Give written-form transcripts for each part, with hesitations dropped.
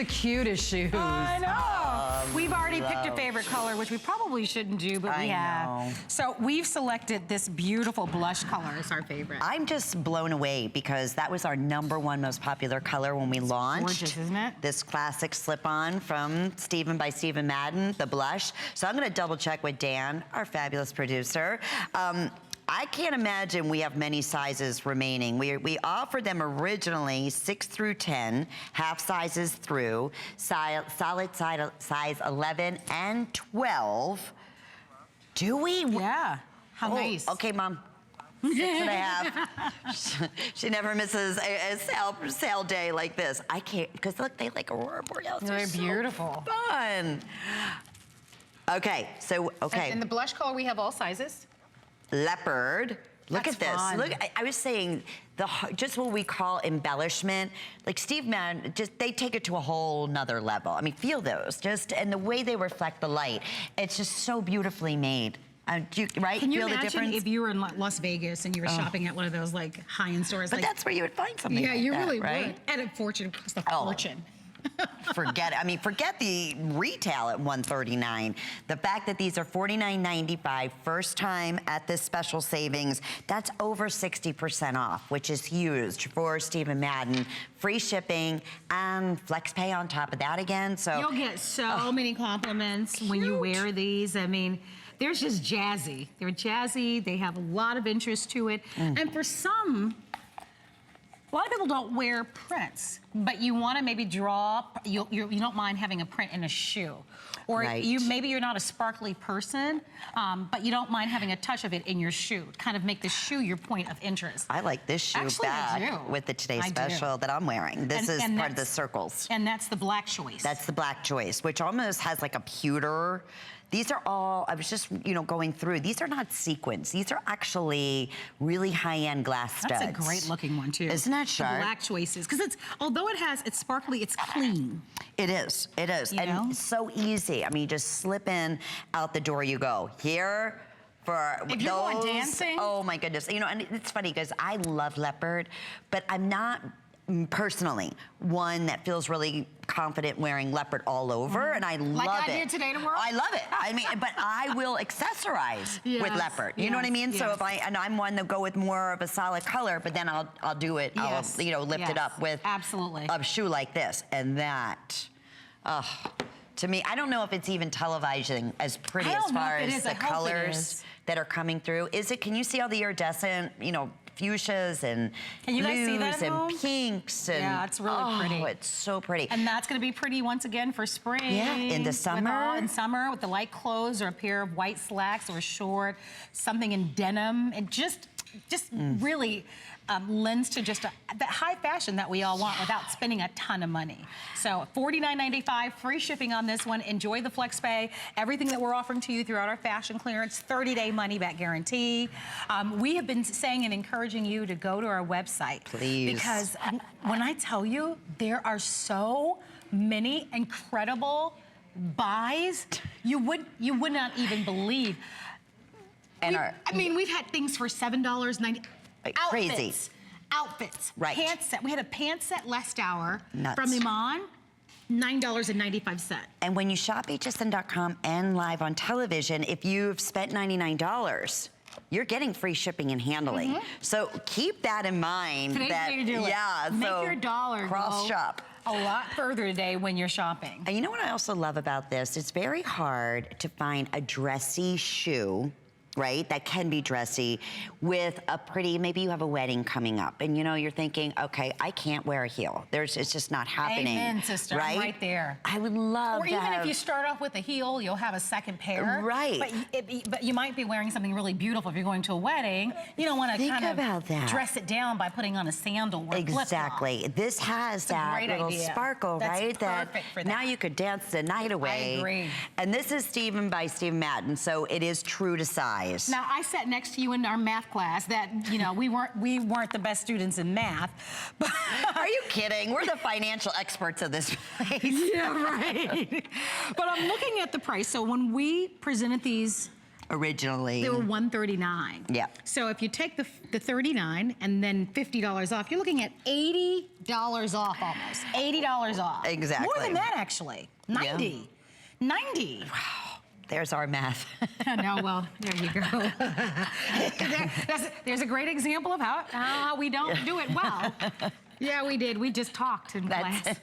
The cutest shoes. I know. We've already picked a favorite color, which we probably shouldn't do, but we have. So we've selected this beautiful blush color as our favorite. I'm just blown away because that was our #1 most popular color when we launched. Gorgeous, isn't it? This classic slip-on from Stephen by Stephen Madden, the blush. So I'm gonna double check with Dan, our fabulous producer. I can't imagine we have many sizes remaining. We offered them originally 6 through 10, half sizes through, solid size 11 and 12. Do we? Yeah, how nice. Okay, Mom. 6.5. She never misses a sale day like this. I can't, because look, they like Aurora Borealis. They're beautiful. So fun. Okay, so, okay. In the blush color, we have all sizes. Leopard. Look That's at this. fun. Look, I was saying, just what we call embellishment. Like Steve Madden, they take it to a whole nother level. I mean, feel those, and the way they reflect the light. It's just so beautifully made. Right? Can you feel imagine the difference? if you were in Las Vegas and you were shopping at one of those like high-end stores? But that's where you would find something like you that, really right? would. At a fortune, it costs a fortune. Forget it. I mean, forget the retail at $139. The fact that these are $49.95, first time at this special savings, that's over 60% off, which is huge for Stephen Madden. Free shipping and flex pay on top of that again. So you'll get so many compliments when you wear these. I mean, they're just jazzy. They're jazzy. They have a lot of interest to it. And for some, a lot of people don't wear prints, but you want to maybe draw, you don't mind having a print in a shoe. Or maybe you're not a sparkly person, but you don't mind having a touch of it in your shoe. Kind of make the shoe your point of interest. I like this shoe back with the Today Special that I'm wearing. This is part of the circles. And that's the black choice. That's the black choice, which almost has like a pewter. These are all, I was just, going through, these are not sequins. These are actually really high-end glass studs. That's a great looking one too. Isn't that sharp? The black choices, because although it's sparkly, it's clean. It is, and it's so easy. I mean, just slip in, out the door you go. Here, for if you're going dancing. Oh my goodness. And it's funny because I love leopard, but I'm not personally one that feels really confident wearing leopard all over, and I love it. Like I did today to work? I love it. I mean, but I will accessorize with leopard. You know what I mean? So if I'm one to go with more of a solid color, but then I'll do it, I'll lift it up with a shoe like this. And that, to me, I don't know if it's even televising as pretty as far as the colors that are coming through. Is it, can you see all the iridescent, fuchsias and blues and pinks, and it's really pretty. It's so pretty. And that's going to be pretty once again for spring. Yeah, in the summer. In summer with the light clothes or a pair of white slacks or a short, something in denim. It just really lends to just that high fashion that we all want without spending a ton of money. So $49.95, free shipping on this one. Enjoy the flex pay. Everything that we're offering to you throughout our fashion clearance, 30-day money-back guarantee. We have been saying and encouraging you to go to our website. Please. Because when I tell you, there are so many incredible buys, you would not even believe. And we've had things for $7.90. Crazy. Outfits. Right. Pants set. We had a pants set last hour Nuts. from Iman, $9.95. And when you shop hsn.com and live on television, if you've spent $99, you're getting free shipping and handling. So keep that in mind. Today's the day to do it. Yeah, Make so your dollar cross shop a lot further today when you're shopping. And you know what I also love about this? It's very hard to find a dressy shoe, right, that can be dressy with a pretty, maybe you have a wedding coming up and you're thinking, okay, I can't wear a heel. It's just not happening. Amen, sister, right? I'm right there. I would love to even if you start off with a heel, you'll have a second pair. Right. But you might be wearing something really beautiful if you're going to a wedding. You don't want to kind of dress it down by putting on a sandal or Exactly. This has that little sparkle, right? Perfect for that. Now you could dance the night away. I agree. And this is Stephen by Stephen Madden, so it is true to size. Now, I sat next to you in our math class that, we weren't the best students in math. But are you kidding? We're the financial experts of this place. Yeah, right. But I'm looking at the price. So when we presented these originally. They were $139. Yeah. So if you take the $39 and then $50 off, you're looking at $80 off almost. $80 off. Exactly. More than that, actually. 90. Yeah. 90. Wow. There's our math. No, well, there you go. There's a great example of how we don't do it well. Yeah, we did. We just talked in class.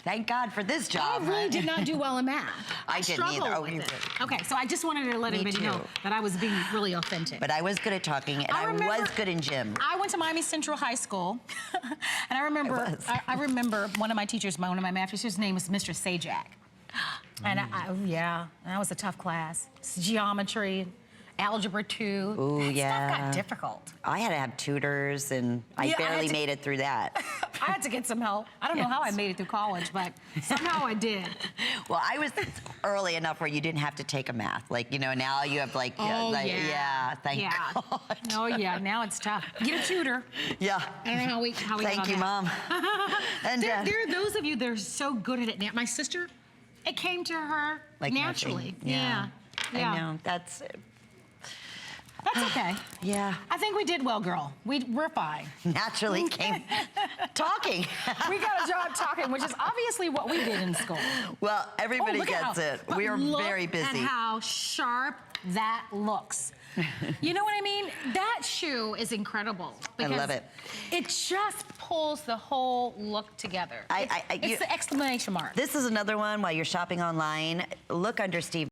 Thank God for this job. I really did not do well in math. I didn't either. Oh, you did. Okay, so I just wanted to let everybody know that I was being really authentic. But I was good at talking, and I was good in gym. I went to Miami Central High School, and I remember one of my teachers, one of my math teachers, his name was Mr. Sajak. And that was a tough class. It's geometry, algebra 2. Ooh, yeah. Stuff got difficult. I had to have tutors, and I barely made it through that. I had to get some help. I don't know how I made it through college, but somehow I did. Well, I was early enough where you didn't have to take a math. Like, you know, now you have like, thank God. Oh, yeah, now it's tough. Get a tutor. Yeah. I don't know how we Thank you, Mom. And there are those of you that are so good at it now. My sister, it came to her like naturally. Yeah. I know. That's okay. Yeah. I think we did well, girl. We're fine. Naturally came talking. We got a job talking, which is obviously what we did in school. Well, everybody gets it. We are very busy. Look at how sharp that looks. You know what I mean? That shoe is incredible. I love it. It just pulls the whole look together. It's the exclamation mark. This is another one while you're shopping online. Look under Steve